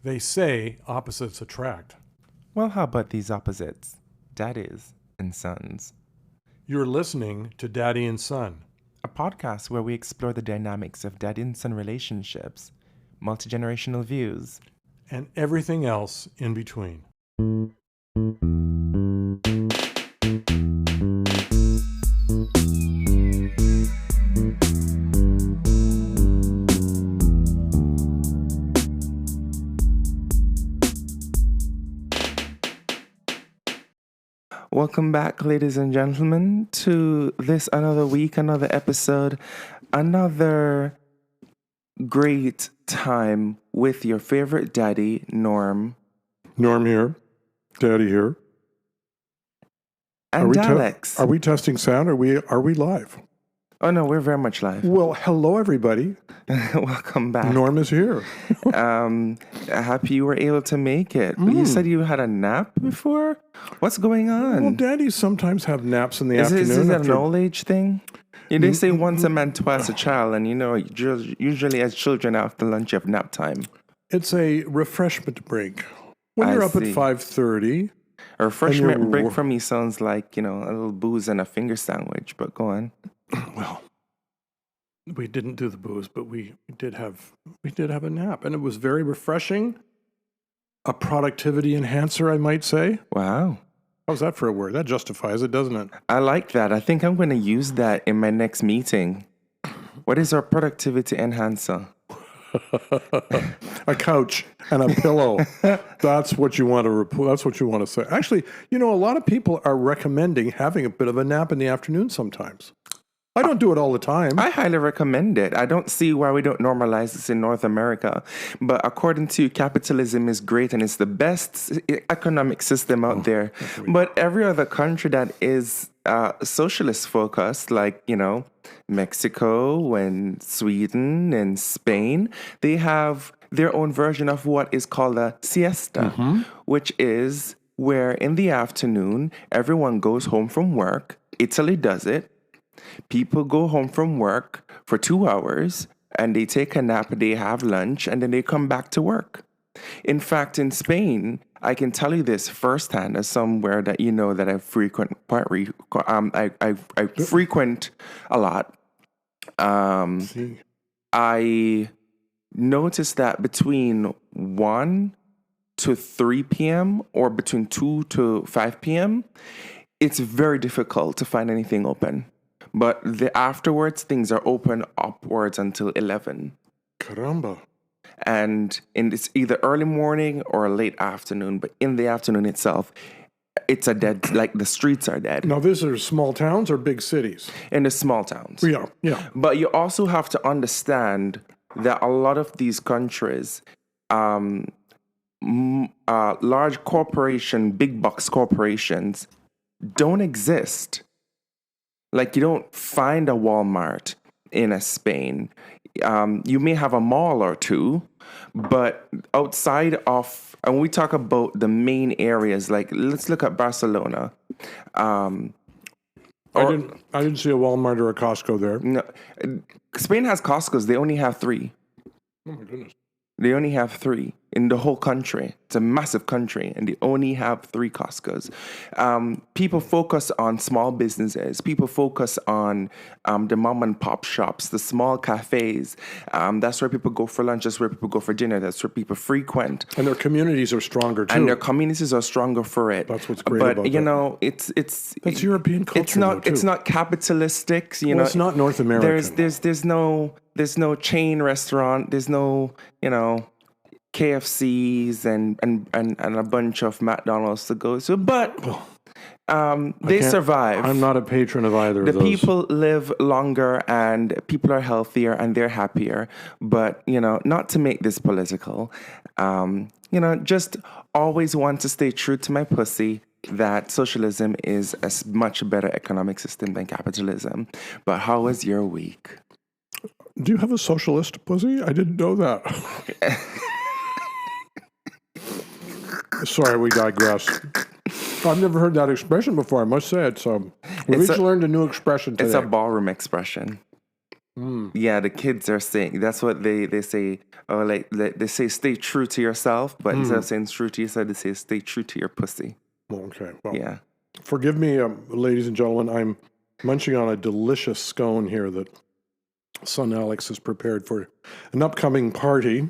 They say opposites attract. Well, how about these opposites? Daddies and sons. You're listening to Daddy and Son. A podcast where we explore the dynamics of daddy and son relationships, multi-generational views, and everything else in between. Welcome back, ladies and gentlemen, to this another week, another episode, another great time with your favorite daddy, Norm. Norm here. Daddy here. And Alex. Are we testing sound? Are we live? Oh, no, we're very much live. Well, hello, everybody. Welcome back. Norm is here. Happy you were able to make it. You said you had a nap before? What's going on? Well, daddies sometimes have naps in the afternoon. Is that an old age thing? They say once a man, twice a child. And, usually as children after lunch, you have nap time. It's a refreshment break. When you're up at 5:30. A refreshment break for me sounds like, a little booze and a finger sandwich. But go on. Well, we didn't do the booze, but we did have a nap, and it was very refreshing. A productivity enhancer, I might say. Wow. How's that for a word? That justifies it, doesn't it? I like that. I think I'm going to use that in my next meeting. What is our productivity enhancer? A couch and a pillow. That's what you want to That's what you want to say. Actually, a lot of people are recommending having a bit of a nap in the afternoon sometimes. I don't do it all the time. I highly recommend it. I don't see why we don't normalize this in North America. But according to you, capitalism is great and it's the best economic system out there. But every other country that is socialist focused, like, Mexico and Sweden and Spain, they have their own version of what is called a siesta, which is where in the afternoon, everyone goes home from work. Italy does it. People go home from work for 2 hours and they take a nap, they have lunch, and then they come back to work. In fact, in Spain, I can tell you this firsthand as somewhere that that I frequent I frequent a lot. I noticed that between 1 to 3 p.m. or between 2 to 5 p.m., it's very difficult to find anything open. But afterwards, things are open upwards until 11. Caramba. And it's either early morning or late afternoon. But in the afternoon itself, it's the streets are dead. Now, these are small towns or big cities? In the small towns. Yeah. But you also have to understand that a lot of these countries, large big box corporations don't exist. Like, you don't find a Walmart in Spain. You may have a mall or two, but outside of, and we talk about the main areas, like let's look at Barcelona. I didn't see a Walmart or a Costco there. No, Spain has Costco's. They only have 3. Oh my goodness. They only have 3 in the whole country. It's a massive country, and they only have 3 Costco's. People focus on small businesses. People focus on the mom and pop shops, the small cafes. That's where people go for lunch. That's where people go for dinner. That's where people frequent. And their communities are stronger too. And their communities are stronger for it. That's what's great about that. It's that's European culture. It's not capitalistic. It's not North American. There's no chain restaurant. There's no, KFCs and a bunch of McDonald's to go to. But they survive. I'm not a patron of either of those. The people live longer and people are healthier and they're happier. But, not to make this political, just always want to stay true to my pussy that socialism is a much better economic system than capitalism. But how was your week? Do you have a socialist pussy? I didn't know that. Sorry, we digress. I've never heard that expression before, I must say it. So we've each learned a new expression today. It's a ballroom expression. Yeah, the kids are saying that's what they say. Oh, like they say, stay true to yourself, but instead of saying true to yourself, they say stay true to your pussy. Okay. Well, Yeah. forgive me, ladies and gentlemen. I'm munching on a delicious scone here that son Alex has prepared for an upcoming party,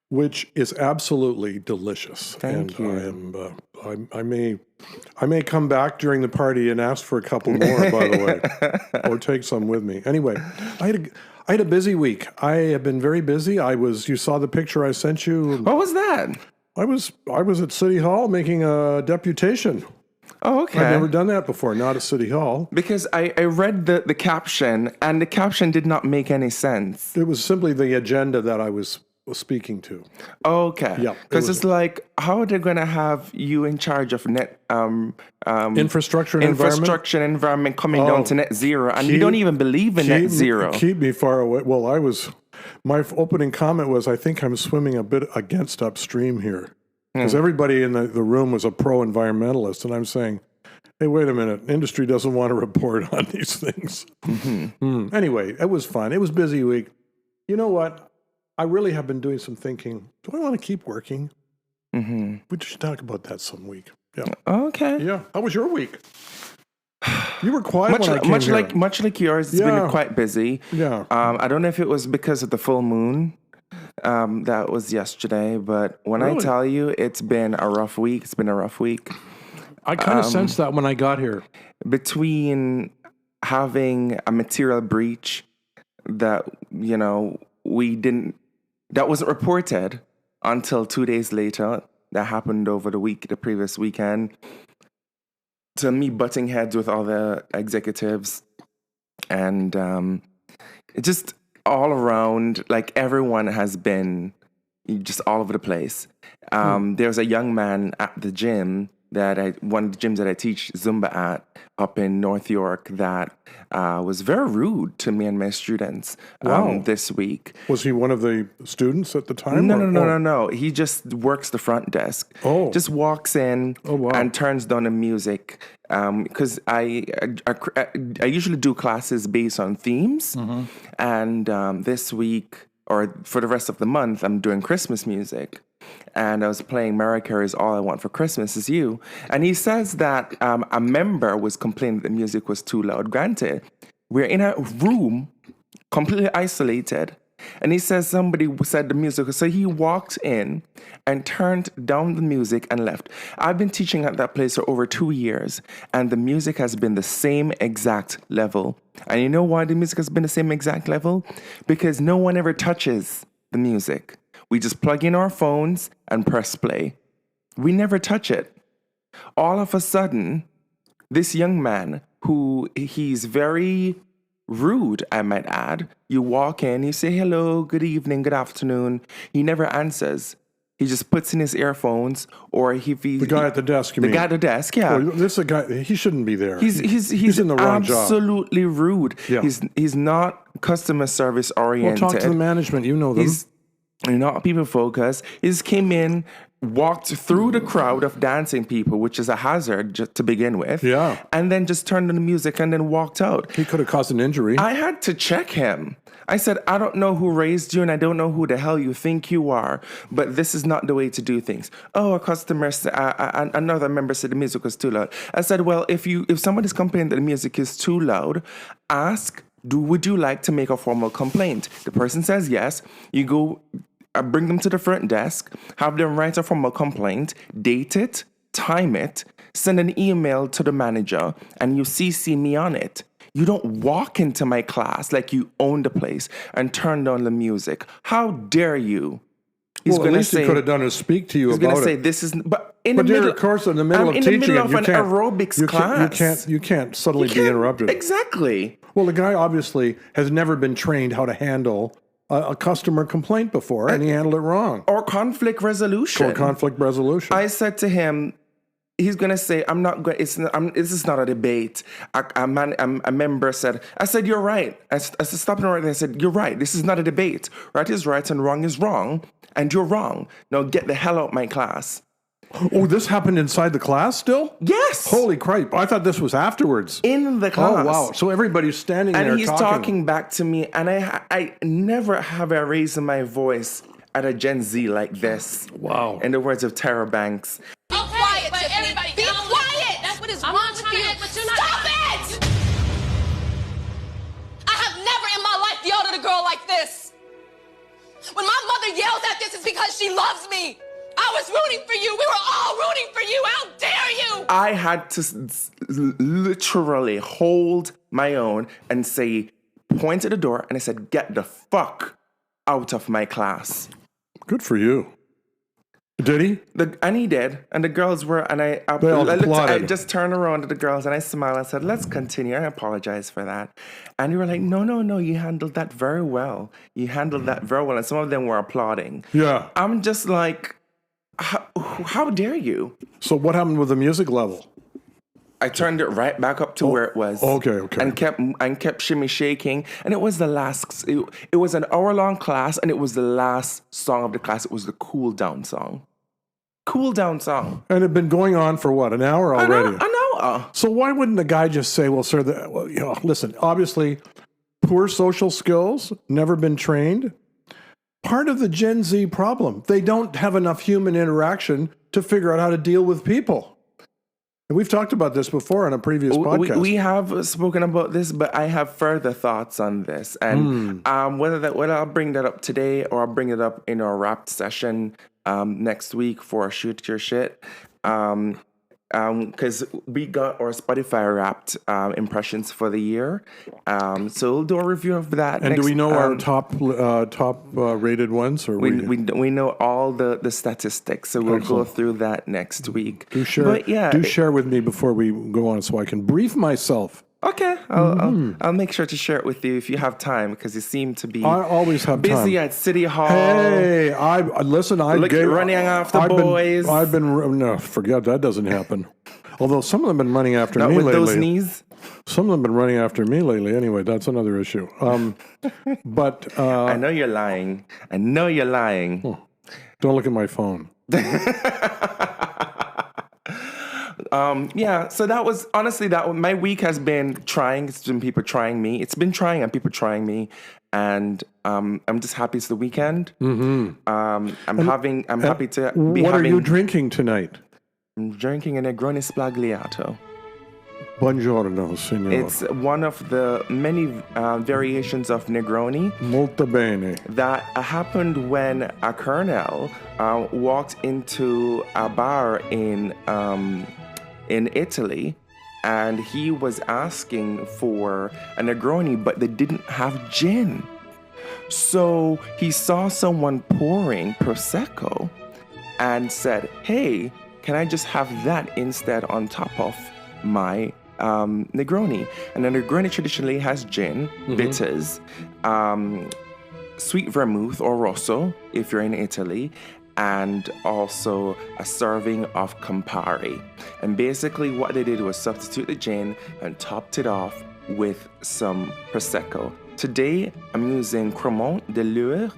which is absolutely delicious. Thank you. I may come back during the party and ask for a couple more, by the way, or take some with me. Anyway, I had a busy week. I have been very busy. You saw the picture I sent you. What was that? I was at City Hall making a deputation. Oh, okay. I've never done that before, not at City Hall. Because I read the caption, and the caption did not make any sense. It was simply the agenda that I was speaking to. Okay. Yeah, Because it's like, how are they going to have you in charge of net Infrastructure and environment coming down to net zero, and you don't even believe in net zero? Keep me far away. Well, my opening comment was, I think I'm swimming a bit against upstream here. Because everybody in the room was a pro-environmentalist, and I'm saying, hey, wait a minute, industry doesn't want to report on these things. Anyway, it was fun. It was a busy week. You know what? I really have been doing some thinking. Do I want to keep working? We should talk about that some week. Yeah. Okay. Yeah. How was your week? You were quiet when I came here. Much like yours, it's been quite busy. Yeah. I don't know if it was because of the full moon. That was yesterday, but when I tell you it's been a rough week, it's been a rough week. I kind of sensed that when I got here. Between having a material breach that, that wasn't reported until 2 days later, that happened over the previous weekend, to me butting heads with all the executives, and it just all around, like everyone has been just all over the place. There's a young man at the gym one of the gyms that I teach Zumba at up in North York that was very rude to me and my students this week. Was he one of the students at the time? No. He just works the front desk. Oh. Just walks in and turns down the music. Because I usually do classes based on themes. And this week, or for the rest of the month, I'm doing Christmas music. And I was playing Mariah Carey's All I Want for Christmas Is You. And he says that a member was complaining that the music was too loud. Granted, we're in a room completely isolated. And he says somebody said the music. So he walked in and turned down the music and left. I've been teaching at that place for over 2 years. And the music has been the same exact level. And you know why the music has been the same exact level? Because no one ever touches the music. We just plug in our phones and press play. We never touch it. All of a sudden, this young man, he's very rude, I might add. You walk in, you say hello, good evening, good afternoon. He never answers. He just puts in his earphones, or the guy at the desk. The guy at the desk, yeah. Oh, this is a guy. He shouldn't be there. He's in the wrong job. Absolutely rude. Yeah. He's not customer service oriented. Well, talk to the management. You know them. He's not people focused. He just came in, walked through the crowd of dancing people, which is a hazard just to begin with. Yeah. And then just turned on the music and then walked out. He could have caused an injury. I had to check him. I said, I don't know who raised you and I don't know who the hell you think you are, but this is not the way to do things. Oh, a customer, another member said the music was too loud. I said, well, if somebody's complaining that the music is too loud, ask, would you like to make a formal complaint? The person says yes. You go bring them to the front desk, have them write a formal complaint, date it, time it, send an email to the manager, and you CC me on it. You don't walk into my class like you own the place and turn down the music. How dare you? At least he could have done is speak to you about it. He's going to say this is, but you're of course in the middle of teaching. In the middle of an aerobics class. You can't subtly be interrupted. Exactly. Well, the guy obviously has never been trained how to handle a customer complaint before, and he handled it wrong. Or conflict resolution. I said to him, he's going to say, I'm not going, this is not a debate. A member said, I said, you're right. I said, stop it right there. I said, you're right. This is not a debate. Right is right and wrong is wrong. And you're wrong. Now get the hell out of my class. Oh, this happened inside the class still? Yes. Holy crap. I thought this was afterwards. In the class. Oh, wow. So everybody's standing there and he's talking back to me, and I never have I raised my voice at a Gen Z like this. Wow. In the words of Tara Banks. Be quiet, but everybody, be quiet. That's what is wrong with you. But you're not. Stop it! I have never in my life yelled at a girl like this. When my mother yells at this, it's because she loves me. I was rooting for you. We were all rooting for you. How dare you? I had to literally hold my own and say, point at the door, and I said, get the fuck out of my class. Good for you. Did he? And he did. And the girls were, and I just turned around to the girls and I smiled and said, let's continue. I apologize for that. And they were like, no, you handled that very well. You handled that very well. And some of them were applauding. Yeah. I'm just like, how dare you? So what happened with the music level? I turned it right back up to where it was. Okay. And kept shimmy shaking. And it was the last, it was an hour-long class, and it was the last song of the class. It was the cool down song. Cool down song. And it had been going on for what, an hour already? An hour. So why wouldn't the guy just say, well, sir, listen, obviously, poor social skills, never been trained. Part of the Gen Z problem. They don't have enough human interaction to figure out how to deal with people. And we've talked about this before on a previous podcast. We have spoken about this, but I have further thoughts on this. And whether I'll bring that up today or I'll bring it up in our wrapped session next week for Shoot Your Shit. Because we got our Spotify Wrapped impressions for the year. So we'll do a review of that. And do we know our top rated ones? Or we know all the statistics, so we'll go through that next week. Do share with me before we go on so I can brief myself. Okay, I'll make sure to share it with you if you have time, because you seem to be I always have busy time. At City Hall. Hey, running after boys. No, forget that doesn't happen. Although some of them have been running after Not me with lately. those knees. Some of them have been running after me lately. Anyway, that's another issue. But I know you're lying. Don't look at my phone. So that was honestly my week has been trying. It's been people trying me. It's been trying and people trying me, and I'm just happy it's the weekend. Mm-hmm. I'm happy to be. What are you drinking tonight? I'm drinking a Negroni Splagliato. Buongiorno, signor. It's one of the many variations of Negroni. Molto bene. That happened when a colonel walked into a bar in Italy, and he was asking for a Negroni, but they didn't have gin. So he saw someone pouring Prosecco and said, hey, can I just have that instead on top of my Negroni? And a Negroni traditionally has gin, bitters, sweet vermouth or rosso if you're in Italy, and also a serving of Campari. And basically what they did was substitute the gin and topped it off with some Prosecco. Today I'm using Cremant de Loire,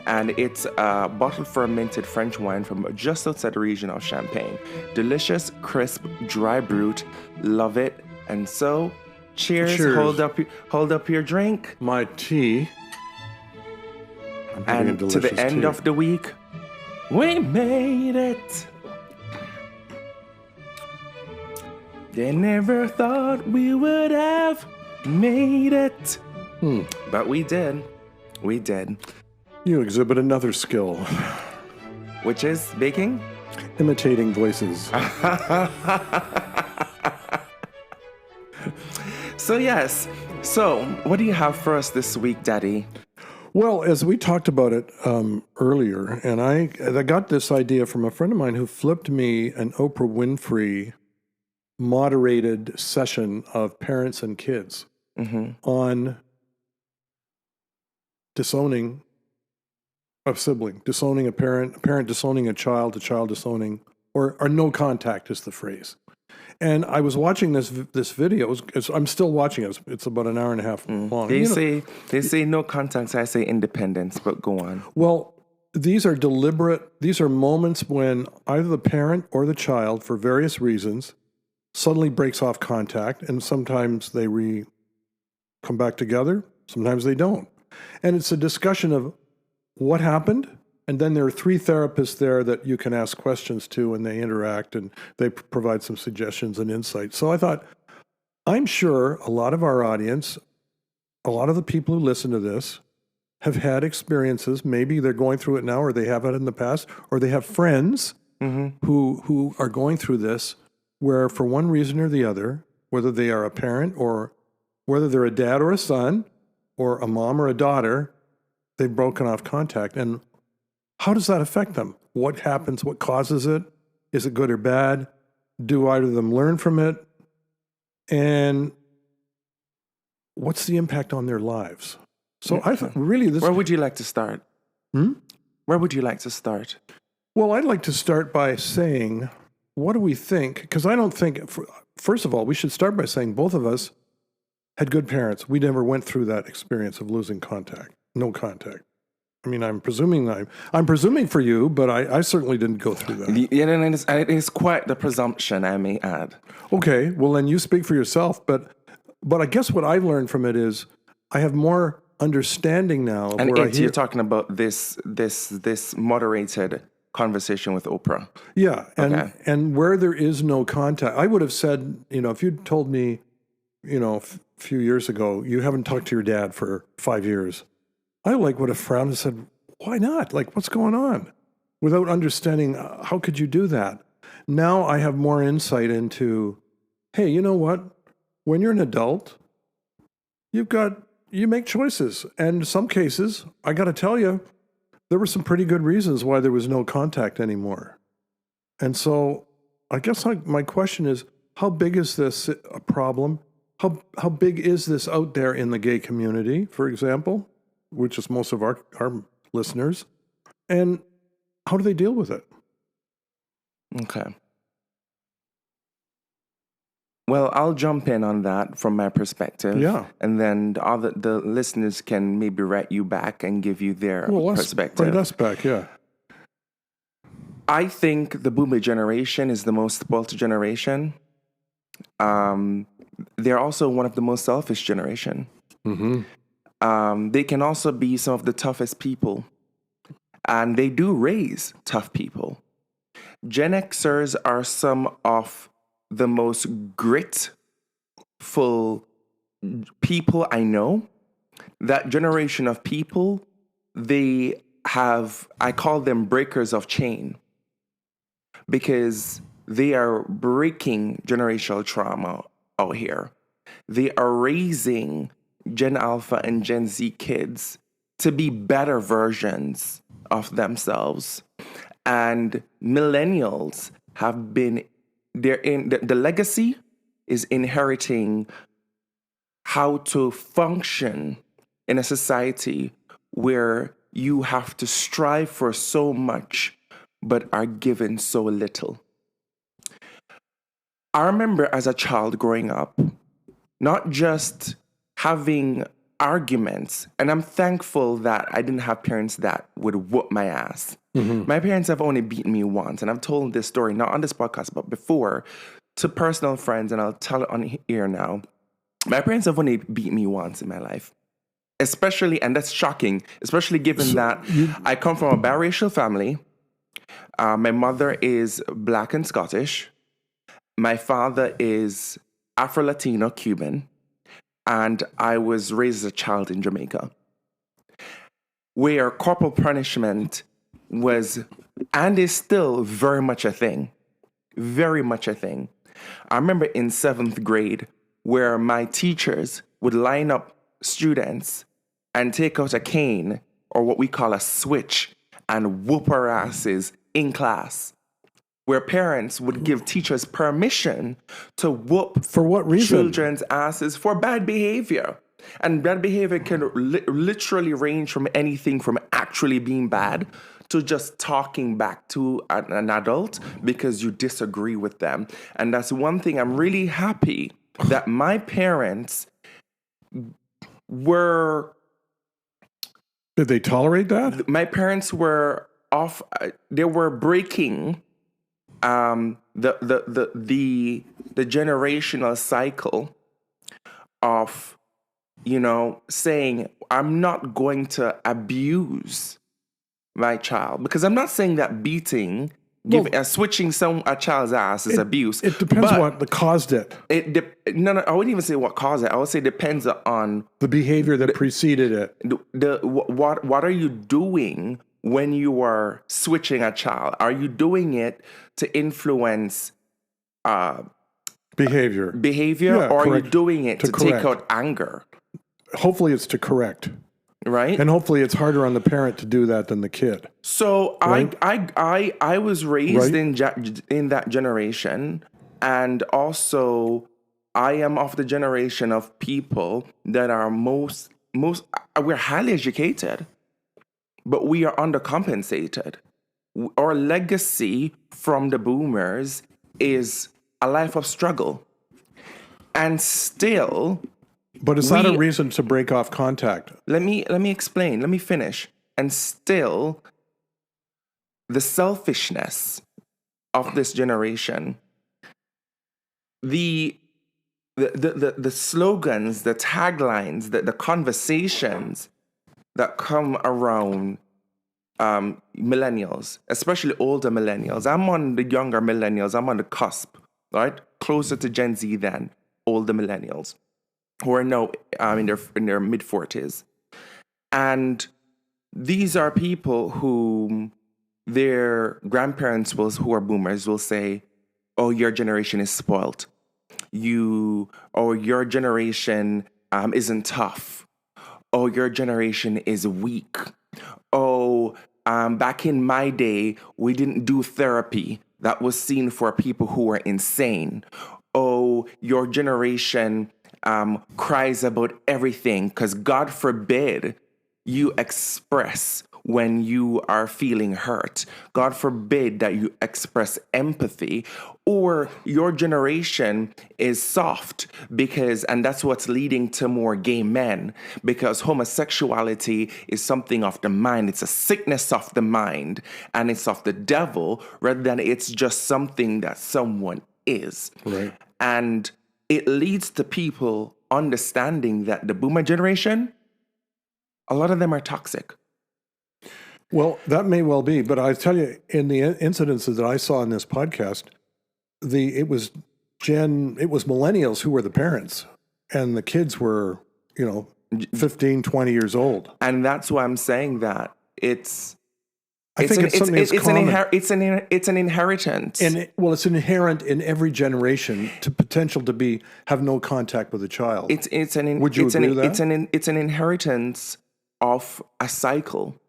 and it's a bottled fermented French wine from just outside the region of Champagne. Delicious, crisp, dry brut. Love it. And so, cheers. Hold up your drink. My tea. And to the end of the week, we made it. They never thought we would have made it. But we did. We did. You exhibit another skill. Which is baking? Imitating voices. So yes. So what do you have for us this week, Daddy? Well, as we talked about it earlier, and I got this idea from a friend of mine who flipped me an Oprah Winfrey moderated session of parents and kids on disowning a sibling, disowning a parent disowning a child disowning, or no contact is the phrase. And I was watching this video. I'm still watching it. It's about an hour and a half long. They say no contact. I say independence, but go on. Well, these are deliberate, these are moments when either the parent or the child, for various reasons, suddenly breaks off contact, and sometimes they come back together, sometimes they don't. And it's a discussion of what happened, and then there are 3 therapists there that you can ask questions to, and they interact, and they provide some suggestions and insights. So I thought, I'm sure a lot of our audience, a lot of the people who listen to this, have had experiences. Maybe they're going through it now, or they have it in the past, or they have friends who are going through this, where for one reason or the other, whether they are a parent or whether they're a dad or a son or a mom or a daughter, they've broken off contact. And how does that affect them? What happens? What causes it? Is it good or bad? Do either of them learn from it? And what's the impact on their lives? So I thought, really, this. Where would you like to start? Where would you like to start? Well, I'd like to start by saying, what do we think? Because I don't think, first of all, we should start by saying both of us had good parents. We never went through that experience of losing contact, no contact. I mean, I'm presuming for you, but I certainly didn't go through that. Yeah, and it is quite the presumption, I may add. Okay, well then you speak for yourself. But I guess what I've learned from it is I have more understanding now. And you're talking about this moderated conversation with Oprah. Yeah, and where there is no contact, I would have said, if you'd told me, a few years ago, you haven't talked to your dad for 5 years, I would have frowned and said, why not? What's going on? Without understanding, how could you do that? Now I have more insight into, hey, you know what? When you're an adult, you make choices. And in some cases, I got to tell you, there were some pretty good reasons why there was no contact anymore. And so I guess my question is, how big is this a problem? How big is this out there in the gay community, for example, which is most of our listeners? And how do they deal with it? Okay. Well, I'll jump in on that from my perspective. Yeah. And then the listeners can maybe write you back and give you their perspective. Write us back, yeah. I think the boomer generation is the most spoiled generation. They're also one of the most selfish generation. They can also be some of the toughest people. And they do raise tough people. Gen Xers are some of the most grateful people I know. That generation of people, I call them breakers of chain, because they are breaking generational trauma out here. They are raising Gen Alpha and Gen Z kids to be better versions of themselves. And millennials the legacy is inheriting how to function in a society where you have to strive for so much, but are given so little. I remember as a child growing up, not just having arguments, and I'm thankful that I didn't have parents that would whoop my ass. My parents have only beaten me once, and I've told this story, not on this podcast, but before, to personal friends, and I'll tell it on here now. My parents have only beat me once in my life. Especially, and that's shocking, especially given that I come from a biracial family. My mother is Black and Scottish. My father is Afro-Latino Cuban. And I was raised as a child in Jamaica, where corporal punishment was, and is still, very much a thing. Very much a thing. I remember in 7th grade, where my teachers would line up students and take out a cane, or what we call a switch, and whoop our asses in class. Where parents would give teachers permission to whoop for what reason? Children's asses for bad behavior. And bad behavior can literally range from anything from actually being bad to just talking back to an adult because you disagree with them. And that's one thing I'm really happy that my parents were... Did they tolerate that? My parents were breaking the generational cycle of, saying, I'm not going to abuse my child, because I'm not saying that beating, switching a child's ass is abuse. It depends what caused it. No, I wouldn't even say what caused it. I would say it depends on the behavior that preceded it. What are you doing when you are switching a child? Are you doing it to influence behavior, or are you doing it to take out anger? Hopefully it's to correct. Right. And hopefully it's harder on the parent to do that than the kid. So right? I was raised in that generation, and also I am of the generation of people that are we're highly educated, but we are undercompensated. Our legacy from the boomers is a life of struggle. And still, but it's not a reason to break off contact. Let me explain. Let me finish. And still, the selfishness of this generation, the slogans, the taglines, the conversations that come around millennials, especially older millennials. I'm on the younger millennials. I'm on the cusp, right? Closer to Gen Z than older millennials, who are now in their mid-40s. And these are people who their grandparents who are boomers will say, oh, your generation is spoiled. Your generation isn't tough. Oh, your generation is weak. Oh, back in my day, we didn't do therapy. That was seen for people who were insane. Oh, your generation cries about everything because God forbid you express when you are feeling hurt. God forbid that you express empathy. Or your generation is soft and that's what's leading to more gay men, because homosexuality is something of the mind. It's a sickness of the mind, and it's of the devil rather than it's just something that someone is. Right. And it leads to people understanding that the boomer generation, a lot of them are toxic. Well, that may well be, but I tell you, in the incidences that I saw in this podcast, it was millennials who were the parents, and the kids were, 15, 20 years old. And that's why I'm saying that it's an inheritance. And it's inherent in every generation to potential to have no contact with a child. Would you agree with that? It's an inheritance of a cycle.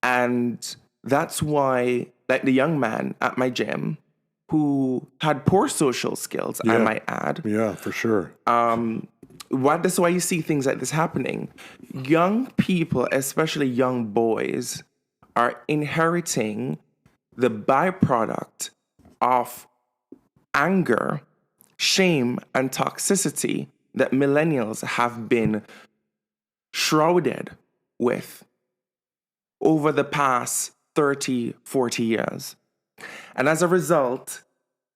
And that's why, like the young man at my gym who had poor social skills, I might add. Yeah, for sure. That's why you see things like this happening. Young people, especially young boys, are inheriting the byproduct of anger, shame, and toxicity that millennials have been shrouded with over the past 30, 40 years. And as a result,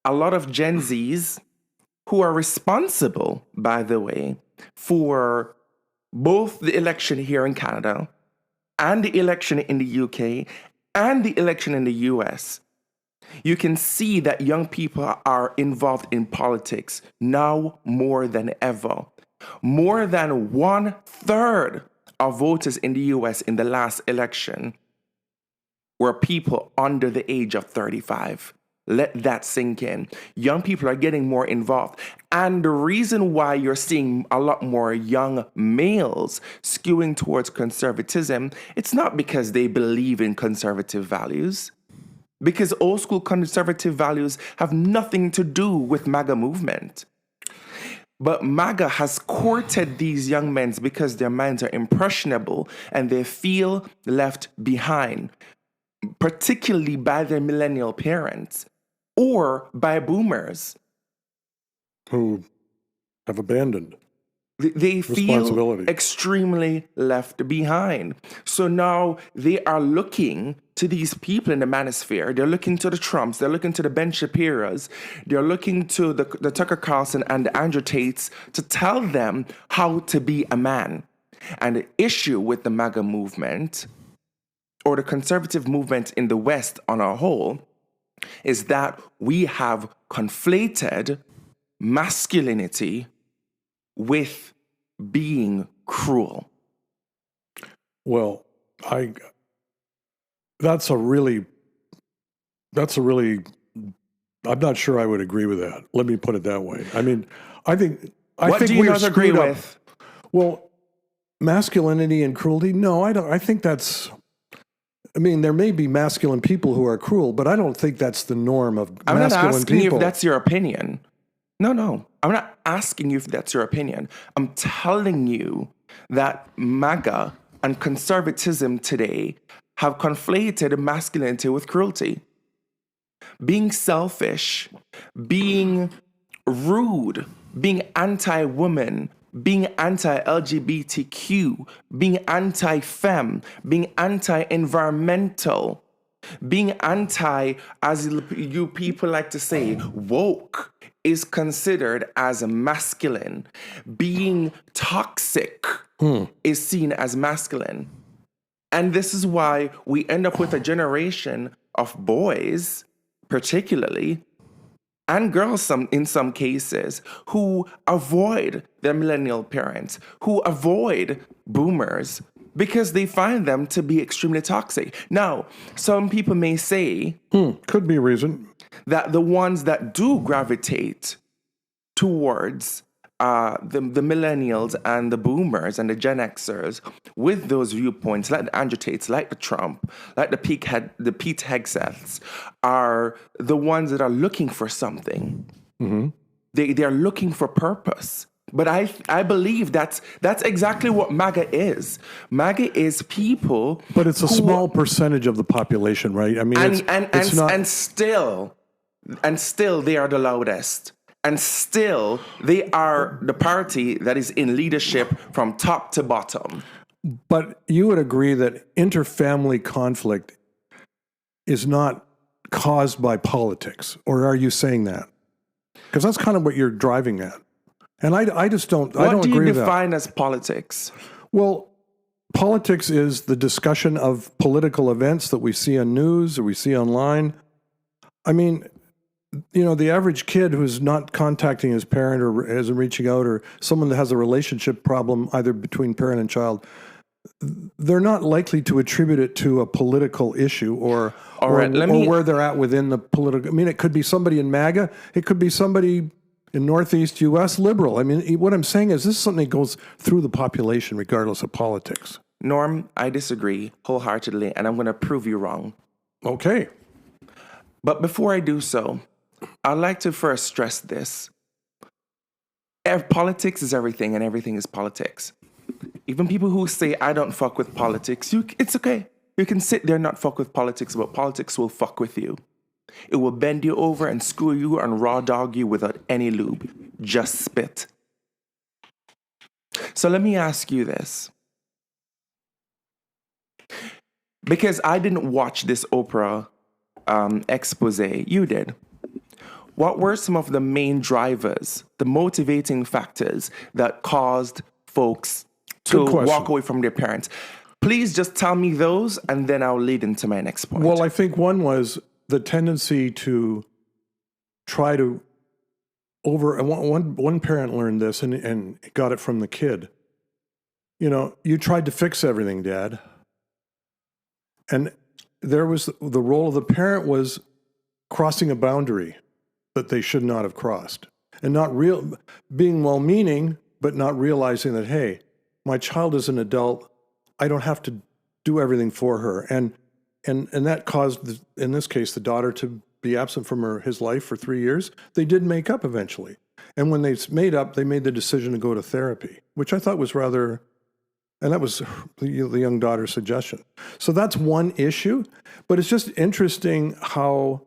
a lot of Gen Zs, who are responsible, by the way, for both the election here in Canada and the election in the UK and the election in the US, you can see that young people are involved in politics now more than ever. More than 1/3 of voters in the US in the last election were people under the age of 35. Let that sink in. Young people are getting more involved. And the reason why you're seeing a lot more young males skewing towards conservatism, it's not because they believe in conservative values. Because old school conservative values have nothing to do with MAGA movement. But MAGA has courted these young men because their minds are impressionable and they feel left behind, particularly by their millennial parents or by boomers who have abandoned. They feel extremely left behind. So now they are looking to these people in the manosphere. They're looking to the Trumps. They're looking to the Ben Shapiros. They're looking to the Tucker Carlson and the Andrew Tates to tell them how to be a man. And the issue with the MAGA movement, or the conservative movement in the West on a whole, is that we have conflated masculinity with being cruel. Well, that's a really, I'm not sure I would agree with that. Let me put it that way. I mean, I think do you we're not agree screwed up. with? Well, masculinity and cruelty? No, I don't. I think that's, I mean, there may be masculine people who are cruel, but I don't think that's the norm of I'm masculine not asking people. you if that's your opinion. No. I'm not asking you if that's your opinion. I'm telling you that MAGA and conservatism today have conflated masculinity with cruelty. Being selfish, being rude, being anti-woman, being anti-LGBTQ, being anti-femme, being anti-environmental, being anti, as you people like to say, woke, is considered as masculine. Being toxic is seen as masculine. And this is why we end up with a generation of boys, particularly, and girls in some cases, who avoid their millennial parents, who avoid boomers, because they find them to be extremely toxic. Now, some people may say could be a reason. that the ones that do gravitate towards the millennials and the boomers and the Gen Xers with those viewpoints, like the Andrew Tates, like the Trump, like the Pete Hegseths, are the ones that are looking for something. Mm-hmm. They are looking for purpose. But I believe that's exactly what MAGA is. MAGA is people, but it's a small percentage of the population, right? I mean, it's not, and still they are the loudest. And still, they are the party that is in leadership from top to bottom. But you would agree that interfamily conflict is not caused by politics, or are you saying that? Because that's kind of what you're driving at. And I just don't. I don't agree with that. What do you define as politics? Well, politics is the discussion of political events that we see on news or we see online. I mean, you know, the average kid who's not contacting his parent or isn't reaching out, or someone that has a relationship problem either between parent and child, they're not likely to attribute it to a political issue or where they're at within the political. I mean, it could be somebody in MAGA. It could be somebody in Northeast U.S. liberal. I mean, what I'm saying is this is something that goes through the population regardless of politics. Norm, I disagree wholeheartedly, and I'm going to prove you wrong. Okay. But before I do so, I'd like to first stress this. Politics is everything, and everything is politics. Even people who say, I don't fuck with politics, it's okay. You can sit there and not fuck with politics, but politics will fuck with you. It will bend you over and screw you and raw dog you without any lube. Just spit. So let me ask you this. Because I didn't watch this Oprah expose, you did. What were some of the main drivers, the motivating factors that caused folks to walk away from their parents? Please just tell me those, and then I'll lead into my next point. Well, I think one was the tendency to try to one parent learned this and got it from the kid. You know, you tried to fix everything, Dad. And there was the role of the parent was crossing a boundary that they should not have crossed. And being well-meaning, but not realizing that, hey, my child is an adult. I don't have to do everything for her. And that caused, in this case, the daughter to be absent from his life for 3 years. They did make up eventually. And when they made up, they made the decision to go to therapy, which I thought was rather, and that was the young daughter's suggestion. So that's one issue. But it's just interesting how,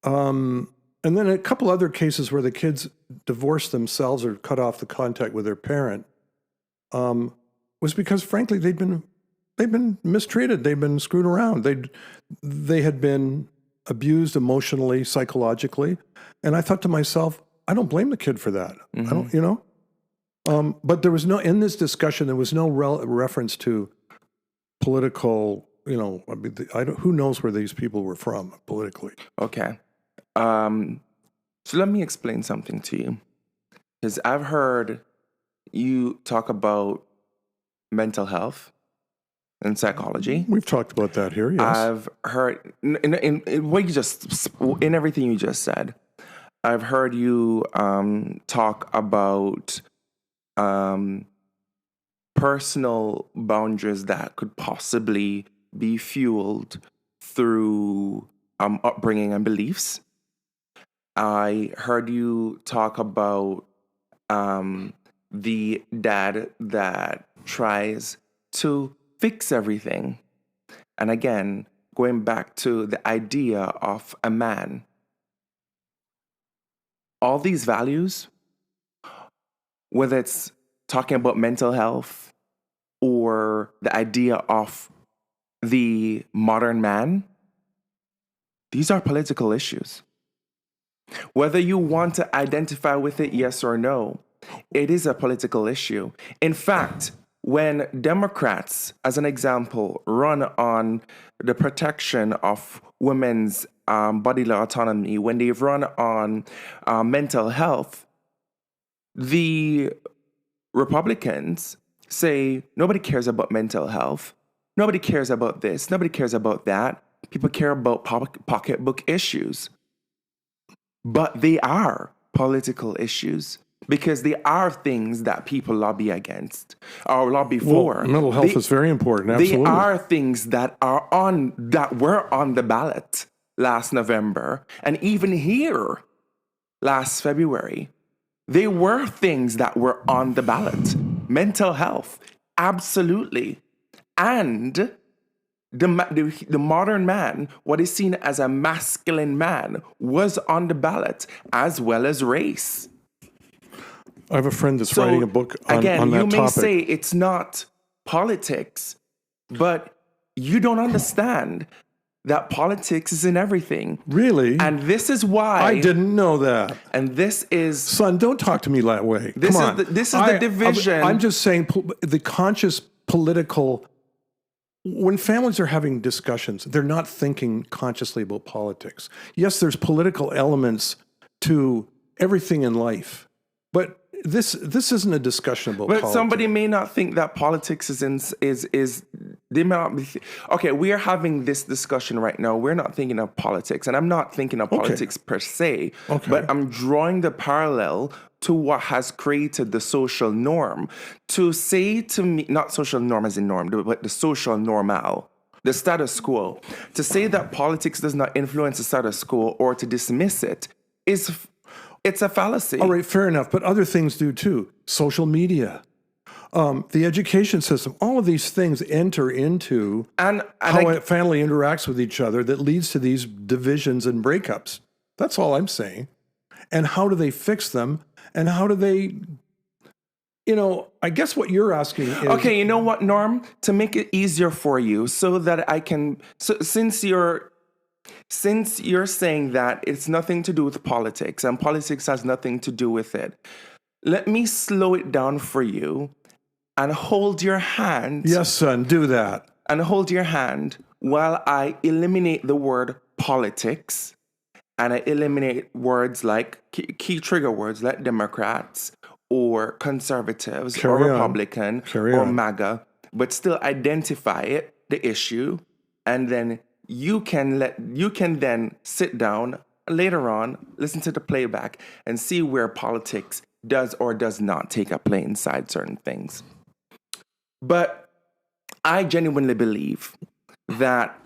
and then a couple other cases where the kids divorced themselves or cut off the contact with their parent, was because, frankly, they'd been mistreated. They've been screwed around. They had been abused emotionally, psychologically. And I thought to myself, I don't blame the kid for that. I don't, but there was in this discussion, there was no reference to political, I mean, who knows where these people were from politically. Okay. So let me explain something to you. Because I've heard you talk about mental health and psychology. We've talked about that here, yes. I've heard, in what you just, in everything you just said, I've heard you talk about personal boundaries that could possibly be fueled through upbringing and beliefs. I heard you talk about the dad that tries to fix everything. And again, going back to the idea of a man. All these values, whether it's talking about mental health or the idea of the modern man, these are political issues. Whether you want to identify with it, yes or no, it is a political issue. In fact, when Democrats, as an example, run on the protection of women's bodily autonomy, when they've run on mental health, the Republicans say nobody cares about mental health, nobody cares about this, nobody cares about that. People care about pocketbook issues. But they are political issues because they are things that people lobby against or lobby for. Mental health is very important. Absolutely. They are things that were on the ballot last November and even here last February. They were things that were on the ballot. Mental health, absolutely. And the modern man, what is seen as a masculine man, was on the ballot, as well as race. I have a friend that's writing a book on that topic. You may say it's not politics, but you don't understand that politics is in everything. Really? And this is why... I didn't know that. And this is... Son, don't talk to me that way. Come on. This is the division. I'm just saying the conscious political... When families are having discussions, they're not thinking consciously about politics. Yes, there's political elements to everything in life, but this isn't a discussion about politics. But somebody may not think that politics is they may not be okay, we are having this discussion right now. We're not thinking of politics, and I'm not thinking of politics per se, but I'm drawing the parallel to what has created the social norm. To say to me, not social norm as in norm, but the social normal, the status quo. To say that politics does not influence the status quo or to dismiss it it's a fallacy. All right, fair enough. But other things do too. Social media, the education system, all of these things enter into how a family interacts with each other that leads to these divisions and breakups. That's all I'm saying. And how do they fix them? And how do they, I guess what you're asking is... Okay, you know what, Norm? To make it easier for you so that I can... So since you're saying that it's nothing to do with politics and politics has nothing to do with it, let me slow it down for you and hold your hand. Yes, son, do that. And hold your hand while I eliminate the word politics and I eliminate words like key trigger words like Democrats or conservatives or Republican or MAGA, but still identify it, the issue, and then you can then sit down later on, listen to the playback, and see where politics does or does not take a play inside certain things. But I genuinely believe that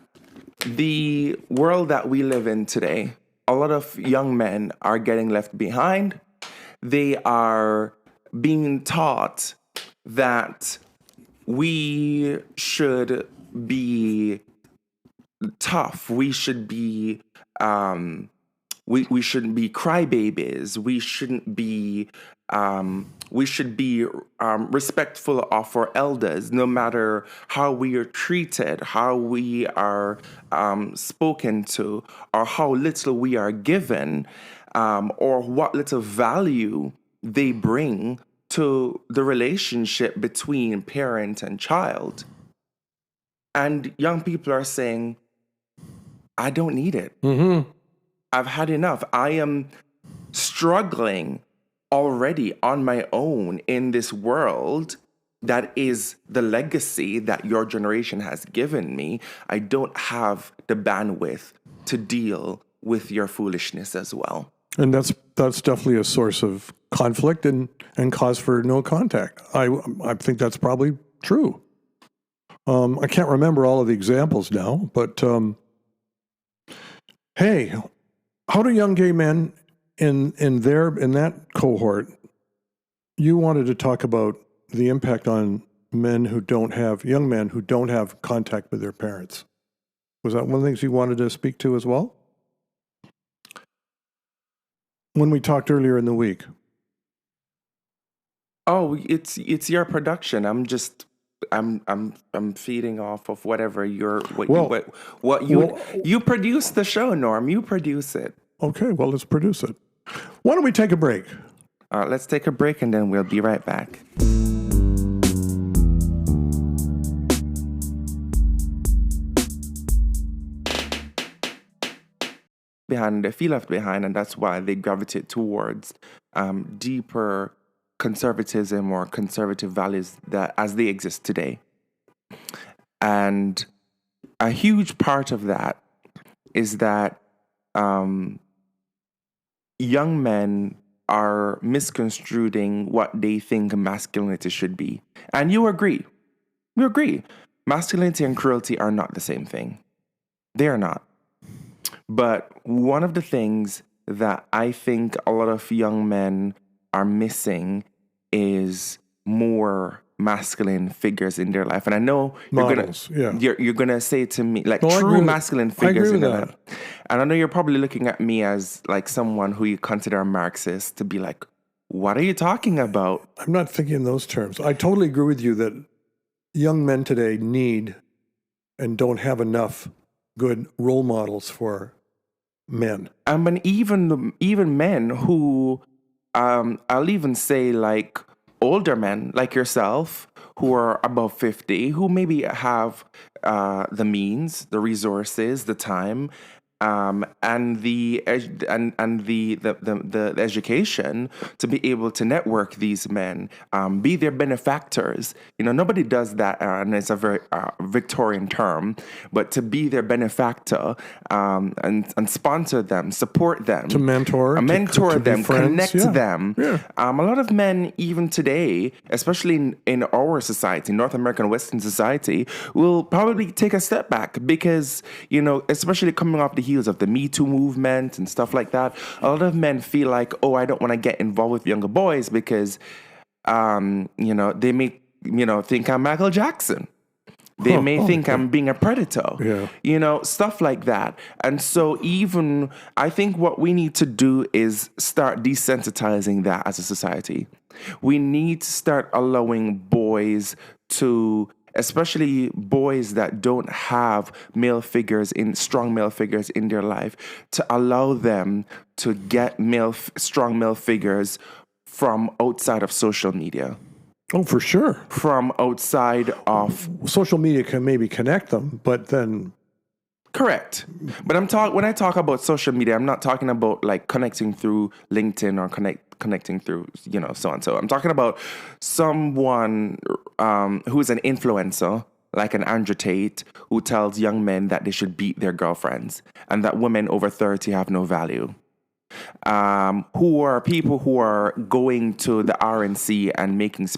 the world that we live in today, a lot of young men are getting left behind. They are being taught that we should be tough. We should be we shouldn't be crybabies. We shouldn't be we should be respectful of our elders, no matter how we are treated, how we are spoken to, or how little we are given, or what little value they bring to the relationship between parent and child. And young people are saying, I don't need it. I've had enough. I am struggling already on my own in this world that is the legacy that your generation has given me. I don't have the bandwidth to deal with your foolishness as well. And that's definitely a source of conflict and cause for no contact. I think that's probably true. I can't remember all of the examples now, but hey, how do young gay men in that cohort? You wanted to talk about the impact on young men who don't have contact with their parents. Was that one of the things you wanted to speak to as well? When we talked earlier in the week. Oh, it's your production. I'm feeding off of whatever you produce the show, Norm. You produce it. Okay, well, let's produce it. Why don't we take a break? Let's take a break and then we'll be right back. They feel left behind, and that's why they gravitate towards deeper conservatism or conservative values that as they exist today. And a huge part of that is that young men are misconstruing what they think masculinity should be. And you agree. You agree. Masculinity and cruelty are not the same thing. They are not. But one of the things that I think a lot of young men are missing is more masculine figures in their life. And I know you're gonna say to me, like, true masculine figures in their life. And I know you're probably looking at me as like someone who you consider a Marxist to be like, what are you talking about? I'm not thinking in those terms. I totally agree with you that young men today need and don't have enough good role models for men. But even men who, I'll even say like older men like yourself who are above 50, who maybe have the means, the resources, the time, and the education to be able to network these men, be their benefactors. You know, nobody does that, and it's a very Victorian term, but to be their benefactor, and sponsor them, support them, to mentor them, friends, connect them. Yeah. A lot of men, even today, especially in our society, North American Western society, will probably take a step back because, you know, especially coming off the heels of the Me Too movement and stuff like that, a lot of men feel like, oh, I don't want to get involved with younger boys because, you know, they may, you know, think I'm Michael Jackson. They may think I'm being a predator, you know, stuff like that. And so even, I think what we need to do is start desensitizing that as a society. We need to start allowing boys to, especially boys that don't have strong male figures in their life, to allow them to get strong male figures from outside of social media. Oh, for sure. From outside of social media can maybe connect them, but then correct. But when I talk about social media, I'm not talking about like connecting through LinkedIn or connecting through, you know, so and so. I'm talking about someone who's an influencer, like an Andrew Tate, who tells young men that they should beat their girlfriends and that women over 30 have no value. Who are people who are going to the RNC and making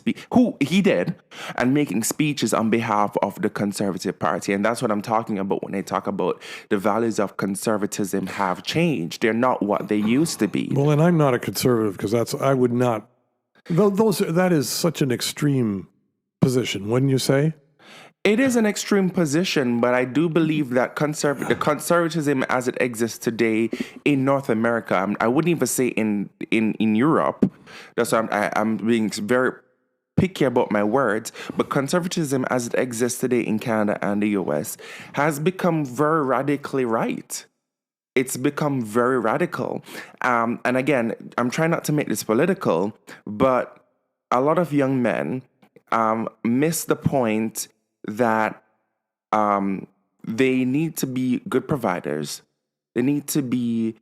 making speeches on behalf of the Conservative Party. And that's what I'm talking about when I talk about the values of conservatism have changed. They're not what they used to be. Well, and I'm not a conservative because that is such an extreme position, wouldn't you say? It is an extreme position, but I do believe that the conservatism as it exists today in North America, I wouldn't even say in Europe. That's why I'm being very picky about my words, but conservatism as it exists today in Canada and the US has become very radically right. It's become very radical. And again, I'm trying not to make this political, but a lot of young men miss the point that they need to be good providers. They need to be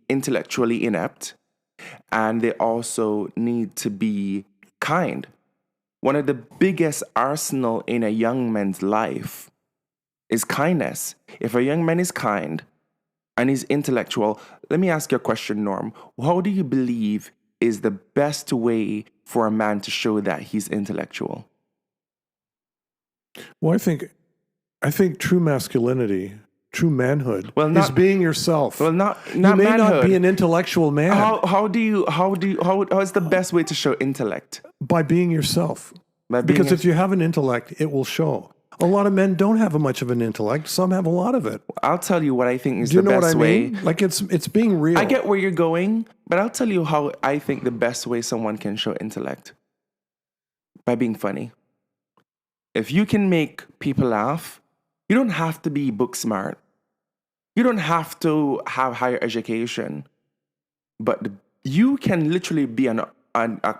intellectually inept, and they also need to be kind. One of the biggest arsenal in a young man's life is kindness. If a young man is kind and is intellectual, let me ask you a question, Norm. How do you believe is the best way for a man to show that he's intellectual? Well, I think true masculinity, true manhood, is being yourself. Well, not you may manhood. not be an intellectual man. How is the best way to show intellect? By being yourself. Because if you have an intellect, it will show. A lot of men don't have much of an intellect. Some have a lot of it. I'll tell you what I think is Do you the know best what I way. mean? Like it's being real. I get where you're going, but I'll tell you how I think the best way someone can show intellect. By being funny. If you can make people laugh, you don't have to be book smart. You don't have to have higher education. But you can literally be a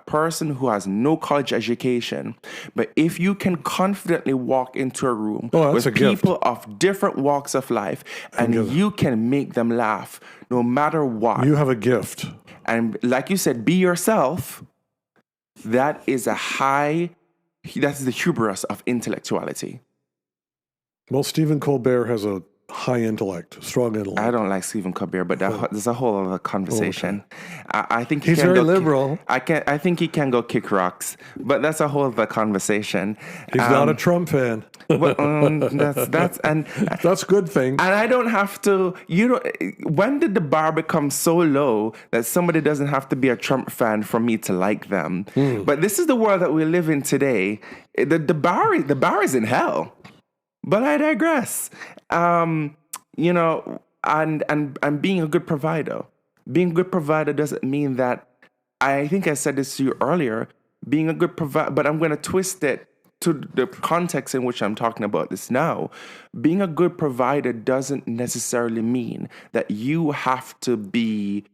person who has no college education, but if you can confidently walk into a room with people of different walks of life and you can make them laugh no matter what. You have a gift. And like you said, be yourself. That is that's the hubris of intellectuality. Well, Stephen Colbert has a high intellect, strong intellect. I don't like Stephen Colbert, but there's a whole other conversation. I think he's very liberal. I think he can go kick rocks, but that's a whole other conversation. He's not a Trump fan. That's a good thing. And I don't have to. When did the bar become so low that somebody doesn't have to be a Trump fan for me to like them? But this is the world that we live in today. The bar is in hell. But I digress. And being a good provider. Being a good provider doesn't mean that, I think I said this to you earlier, being a good provider, but I'm going to twist it to the context in which I'm talking about this now. Being a good provider doesn't necessarily mean that you have to be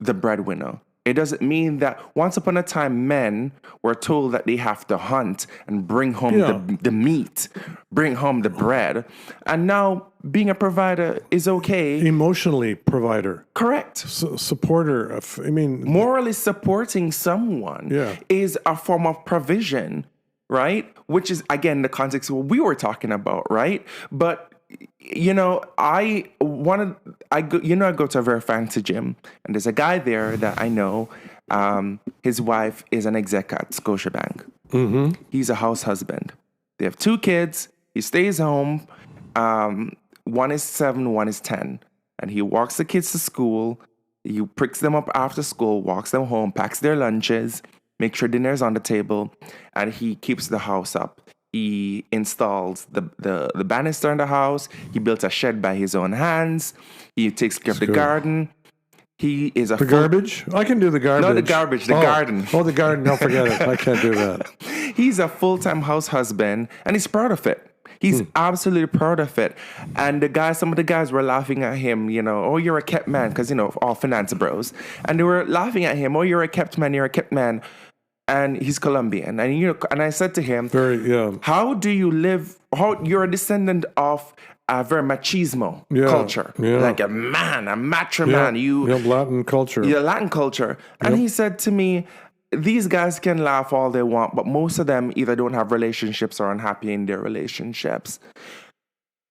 the breadwinner. It doesn't mean that once upon a time men were told that they have to hunt and bring home the meat, bring home the bread. And now being a provider is okay. Emotionally provider. Correct. Supporter. Morally supporting someone is a form of provision, right? Which is, again, the context of what we were talking about, right? But I go to a very fancy gym, and there's a guy there that I know. His wife is an exec at Scotiabank. Mm-hmm. He's a house husband. They have 2 kids. He stays home. One is 7, one is 10. And he walks the kids to school. He picks them up after school, walks them home, packs their lunches, makes sure dinner's on the table, and he keeps the house up. He installs the banister in the house. He built a shed by his own hands. He takes care of the garden. He is garbage? I can do the garbage. No, the garbage, the garden. Oh, the garden. Don't forget it. I can't do that. He's a full-time house husband, and he's proud of it. He's absolutely proud of it. And some of the guys were laughing at him, oh, you're a kept man, because, all finance bros. And they were laughing at him, oh, you're a kept man. And he's Colombian. And I said to him, how do you live? You're a descendant of a very machismo culture. Yeah. Like a macho man. You have Latin culture. Yeah, Latin culture. And he said to me, these guys can laugh all they want, but most of them either don't have relationships or are unhappy in their relationships.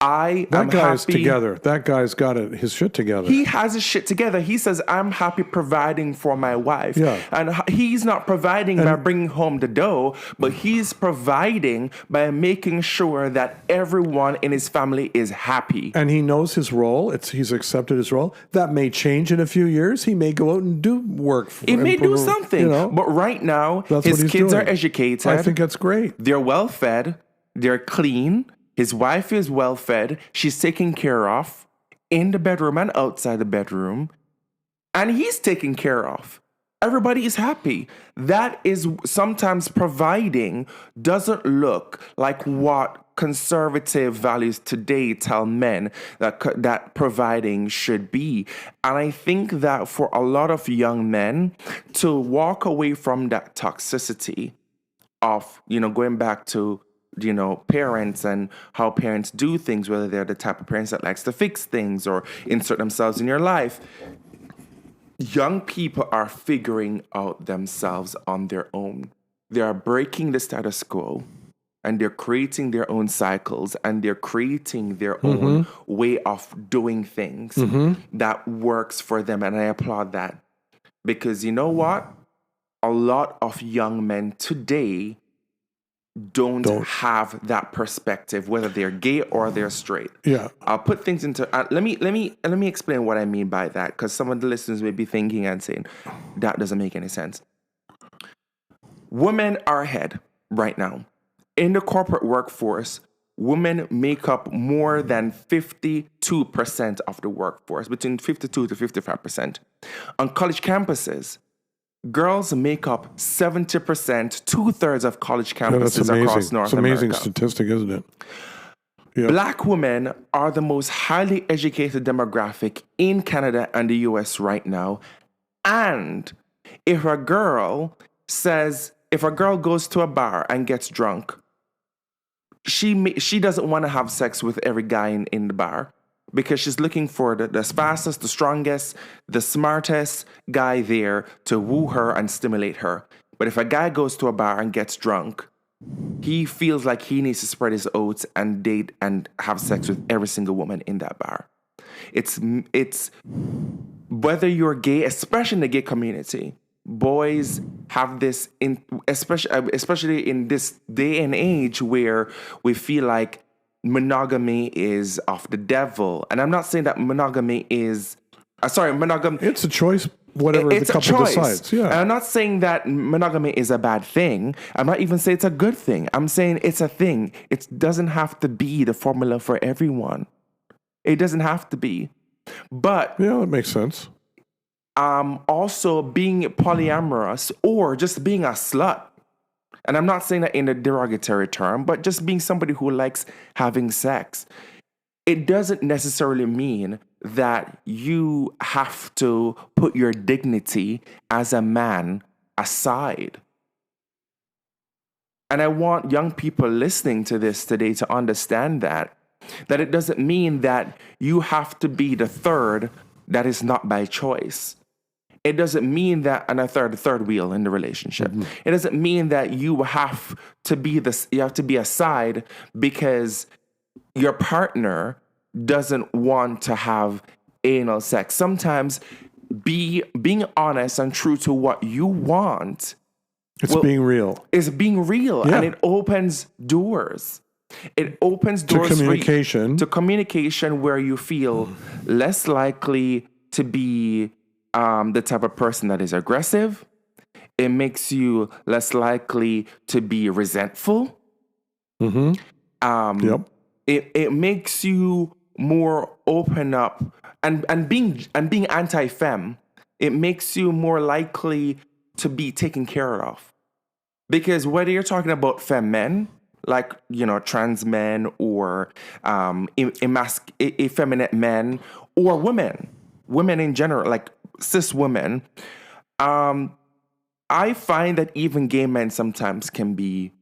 I That am guy is happy. together. That guy's got his shit together. He has his shit together. He says, I'm happy providing for my wife. Yeah. And he's not providing by bringing home the dough, but he's providing by making sure that everyone in his family is happy. And he knows his role. He's accepted his role. That may change in a few years. He may go out and do work. It may do something. But right now, That's his what he's kids doing. are educated. I think that's great. They're well fed. They're clean. His wife is well fed. She's taken care of in the bedroom and outside the bedroom. And he's taken care of. Everybody is happy. That is sometimes providing doesn't look like what conservative values today tell men that providing should be. And I think that for a lot of young men to walk away from that toxicity of, going back to parents and how parents do things, whether they're the type of parents that likes to fix things or insert themselves in your life. Young people are figuring out themselves on their own. They are breaking the status quo and they're creating their own cycles and they're creating their own way of doing things that works for them. And I applaud that because you know what? A lot of young men today don't have that perspective, whether they're gay or they're straight. Yeah. I'll put things into let me explain what I mean by that, because some of the listeners may be thinking and saying that doesn't make any sense. Women are ahead right now. In the corporate workforce, women make up more than 52% of the workforce, between 52 to 55%. On college campuses, girls make up 70%, 2/3 of college campuses across North America. It's an amazing statistic, isn't it? Yeah. Black women are the most highly educated demographic in Canada and the US right now. And if a girl goes to a bar and gets drunk, she doesn't want to have sex with every guy in the bar, because she's looking for the fastest, the strongest, the smartest guy there to woo her and stimulate her. But if a guy goes to a bar and gets drunk, he feels like he needs to spread his oats and date and have sex with every single woman in that bar. It's whether you're gay, especially in the gay community, boys have this, especially in this day and age where we feel like monogamy is of the devil. And I'm not saying that monogamy is... It's a choice, whatever the couple decides. Yeah. And I'm not saying that monogamy is a bad thing. I'm not even saying it's a good thing. I'm saying it's a thing. It doesn't have to be the formula for everyone. It doesn't have to be. But... yeah, that makes sense. Also being polyamorous or just being a slut. And I'm not saying that in a derogatory term, but just being somebody who likes having sex. It doesn't necessarily mean that you have to put your dignity as a man aside. And I want young people listening to this today to understand that it doesn't mean that you have to be the third that is not by choice. It doesn't mean that, and a third wheel in the relationship. Mm-hmm. It doesn't mean that you have to be aside because your partner doesn't want to have anal sex. Sometimes being honest and true to what you want. It's being real. It's being real. Yeah. And it opens doors. It opens doors to communication where you feel less likely to be the type of person that is aggressive. It makes you less likely to be resentful. Mm-hmm. Yep. It makes you more open up and being anti-femme. It makes you more likely to be taken care of, because whether you're talking about femme men, like trans men or effeminate men, or women in general, like cis women, I find that even gay men sometimes can be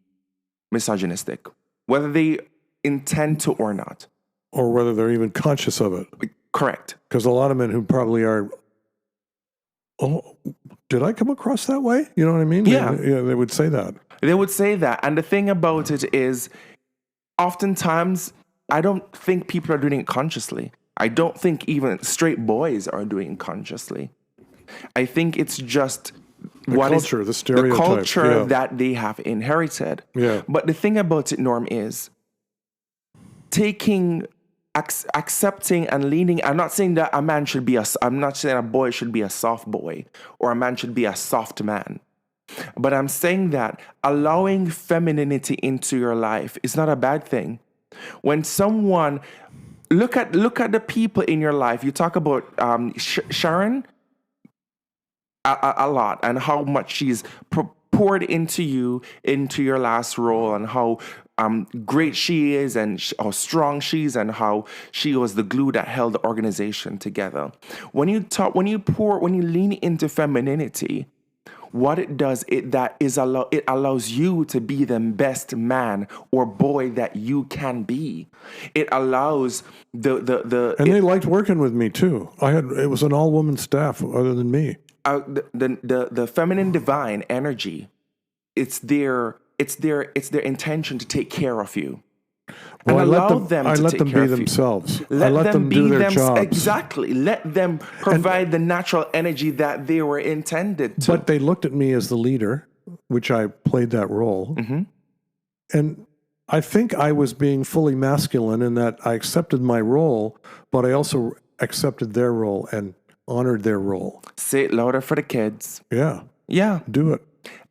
misogynistic, whether they intend to or not. Or whether they're even conscious of it. Correct. Because a lot of men who probably are, did I come across that way? You know what I mean? Yeah. They would say that. They would say that. And the thing about it is, oftentimes I don't think people are doing it consciously. I don't think even straight boys are doing it consciously. I think it's just the culture, the stereotype, the culture that they have inherited. Yeah. But the thing about it, Norm, is accepting and leaning. I'm not saying that I'm not saying a boy should be a soft boy or a man should be a soft man. But I'm saying that allowing femininity into your life is not a bad thing. When someone look at the people in your life, you talk about Sharon a lot, and how much she's poured into you, into your last role, and how great she is, and how strong she is, and how she was the glue that held the organization together. When you lean into femininity, what it does, it allows you to be the best man or boy that you can be. It allows they liked working with me too. It was an all-woman staff other than me. The feminine divine energy, it's their intention to take care of you. Well, and I let them be themselves. I let them do their jobs. Exactly. Let them provide the natural energy that they were intended to. But they looked at me as the leader, which I played that role. Mm-hmm. And I think I was being fully masculine in that I accepted my role, but I also accepted their role and honored their role. Say it louder for the kids. Yeah. Yeah. Do it.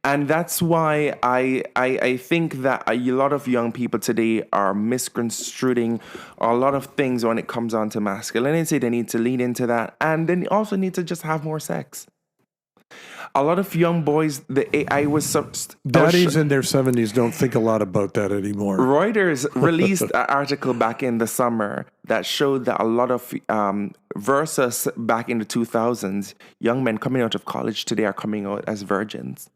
And that's why I think that a lot of young people today are misconstruing a lot of things when it comes on to masculinity. They need to lean into that. And then they also need to just have more sex. A lot of young boys, daddies in their 70s don't think a lot about that anymore. Reuters released an article back in the summer that showed that a lot of, versus back in the 2000s, young men coming out of college today are coming out as virgins.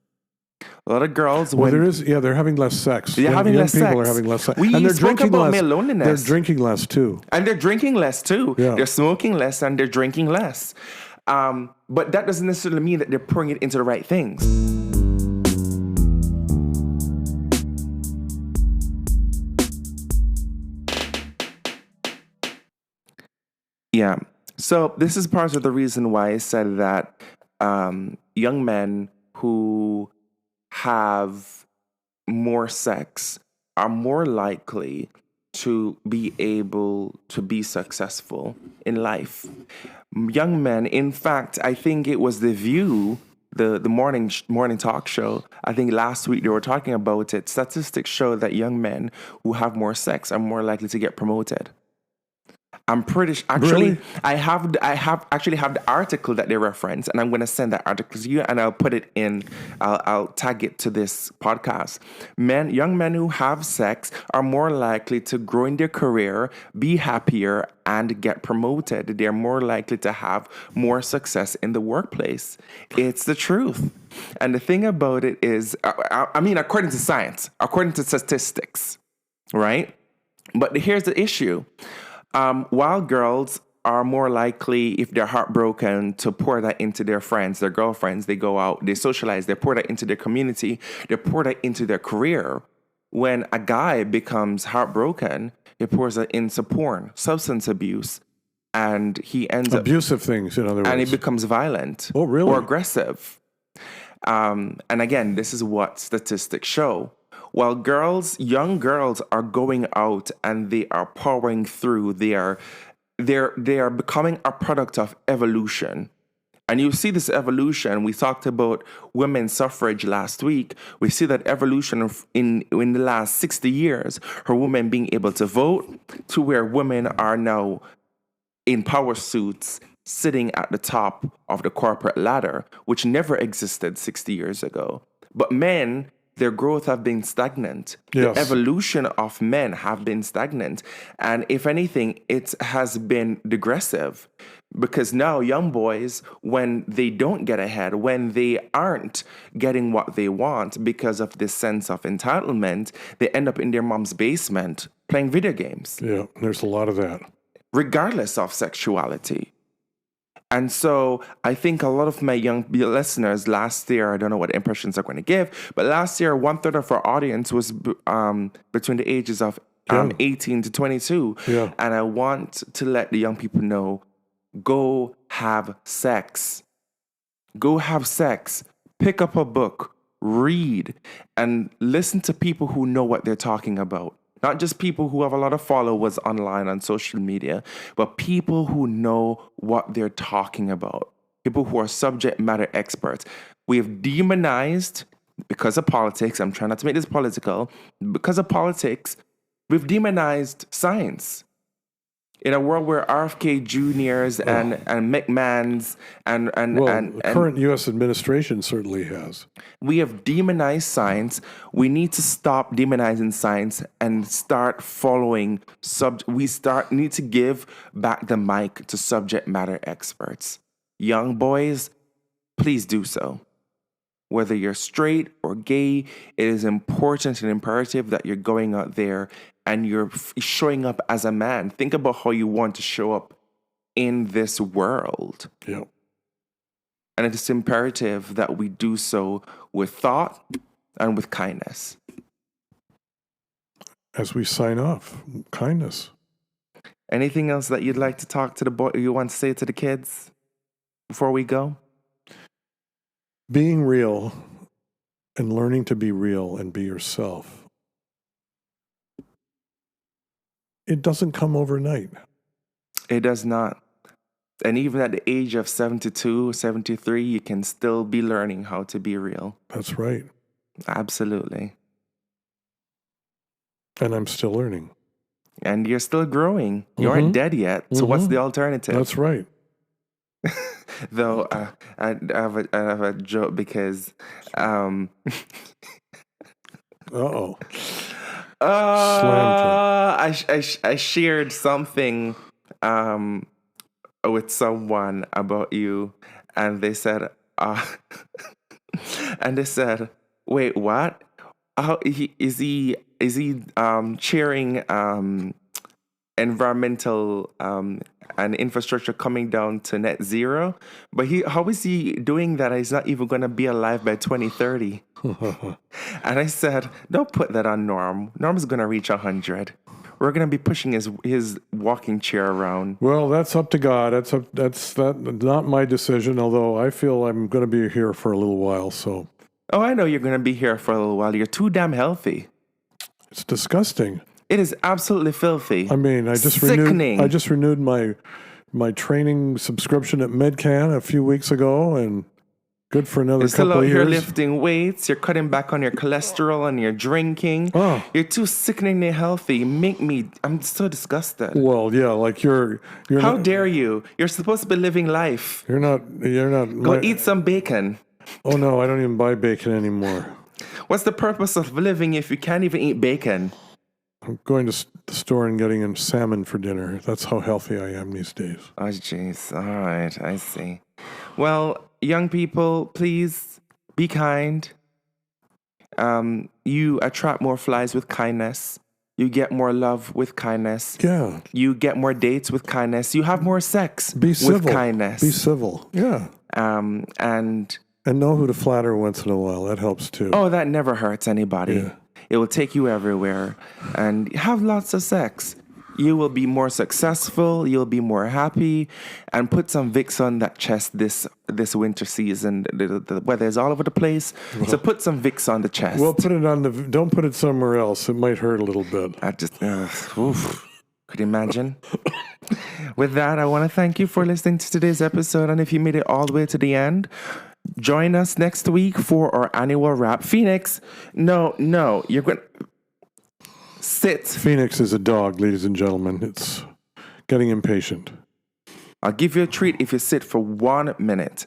A lot of girls. They're having less sex. They're having less sex. People are having less sex. And they're drinking less. Male loneliness. They're drinking less too. And they're drinking less too. Yeah. They're smoking less and they're drinking less. But that doesn't necessarily mean that they're pouring it into the right things. Yeah. So this is part of the reason why I said that young men who have more sex are more likely to be able to be successful in life. Young men, in fact, I think it was The View, the morning talk show, I think last week they were talking about it. Statistics show that young men who have more sex are more likely to get promoted. I'm pretty actually. Really? I have the article that they reference, and I'm going to send that article to you, and I'll put it in. I'll tag it to this podcast. Young men who have sex are more likely to grow in their career, be happier, and get promoted. They're more likely to have more success in the workplace. It's the truth. And the thing about it is, I mean, according to science, according to statistics, right? But here's the issue. While girls are more likely, if they're heartbroken, to pour that into their friends, their girlfriends, they go out, they socialize, they pour that into their community, they pour that into their career. When a guy becomes heartbroken, he pours that into porn, substance abuse, and he ends abusive things, in other words. And he becomes violent. Oh, really? Or aggressive. And again, this is what statistics show. While young girls are going out and they are powering through, they are becoming a product of evolution. And you see this evolution. We talked about women's suffrage last week. We see that evolution in the last 60 years, for women being able to vote, to where women are now in power suits, sitting at the top of the corporate ladder, which never existed 60 years ago. But men, their growth have been stagnant. Yes. The evolution of men have been stagnant. And if anything, it has been digressive. Because now young boys, when they don't get ahead, when they aren't getting what they want because of this sense of entitlement, they end up in their mom's basement playing video games. Yeah, there's a lot of that. Regardless of sexuality. And so I think a lot of my young listeners last year, I don't know what impressions I'm going to give, but last year, 1/3 of our audience was between the ages of Yeah. 18 to 22. Yeah. And I want to let the young people know, go have sex. Go have sex. Pick up a book. Read. And listen to people who know what they're talking about. Not just people who have a lot of followers online on social media, but people who know what they're talking about. People who are subject matter experts. We have demonized, because of politics, I'm trying not to make this political, because of politics, we've demonized science. In a world where RFK Juniors and McMahons and The current U.S. administration certainly has. we have demonized science. We need to stop demonizing science and start following need to give back the mic to subject matter experts. Young boys, please do so. Whether you're straight or gay, it is important and imperative that you're going out there and you're showing up as a man. Think about how you want to show up in this world. Yeah. And it is imperative that we do so with thought and with kindness. As we sign off, kindness. Anything else that you'd like to talk to the boy, you want to say to the kids before we go? Being real and learning to be real and be yourself. It doesn't come overnight. It does not. And even at the age of 72, 73, you can still be learning how to be real. That's right. Absolutely. And I'm still learning. And you're still growing. You aren't dead yet. So what's the alternative? That's right. Though I have a joke because Uh-oh. I shared something with someone about you, and they said, wait, what? Is he cheering environmental and infrastructure coming down to net zero? But how is he doing that? He's not even going to be alive by 2030. And I said, don't put that on Norm. Norm's going to reach 100. We're going to be pushing his walking chair around. Well, that's up to God. That's not my decision, although I feel I'm going to be here for a little while, so. Oh, I know you're going to be here for a little while. You're too damn healthy. It's disgusting. It is absolutely filthy. I mean, I just renewed my training subscription at MedCan a few weeks ago, and good for another You're still couple out of here years. lifting weights. You're cutting back on your cholesterol and your drinking. Oh. You're too sickeningly healthy. I'm so disgusted. Well, yeah, like you're. How not, dare you? You're supposed to be living life. You're not. Go eat some bacon. Oh no, I don't even buy bacon anymore. What's the purpose of living if you can't even eat bacon? I'm going to the store and getting him salmon for dinner. That's how healthy I am these days. Oh, jeez. All right. I see. Well, young people, please be kind. You attract more flies with kindness. You get more love with kindness. Yeah. You get more dates with kindness. You have more sex Be civil. with kindness. Be civil. Yeah. And know who to flatter once in a while. That helps too. oh, that never hurts anybody. Yeah. It will take you everywhere. And have lots of sex. You will be more successful. You'll be more happy. And put some Vicks on that chest this winter season. The weather is all over the place. So put some Vicks on the chest. Well, put it on don't put it somewhere else. It might hurt a little bit. I just, oof. Could you imagine? With that, I want to thank you for listening to today's episode. And if you made it all the way to the end, join us next week for our annual wrap. Phoenix, no, you're going to sit. Phoenix is a dog, ladies and gentlemen. It's getting impatient. I'll give you a treat if you sit for 1 minute.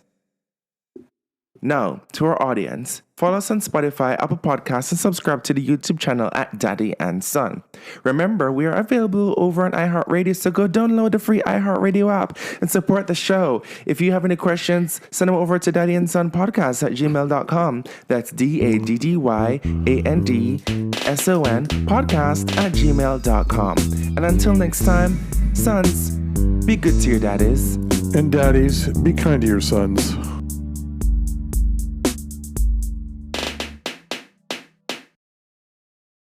Now, to our audience, follow us on Spotify, Apple Podcasts, and subscribe to the YouTube channel at Daddy and Son. Remember, we are available over on iHeartRadio, so go download the free iHeartRadio app and support the show. If you have any questions, send them over to daddyandsonpodcast@gmail.com. That's DADDYANDSON podcast@gmail.com. And until next time, sons, be good to your daddies. And daddies, be kind to your sons.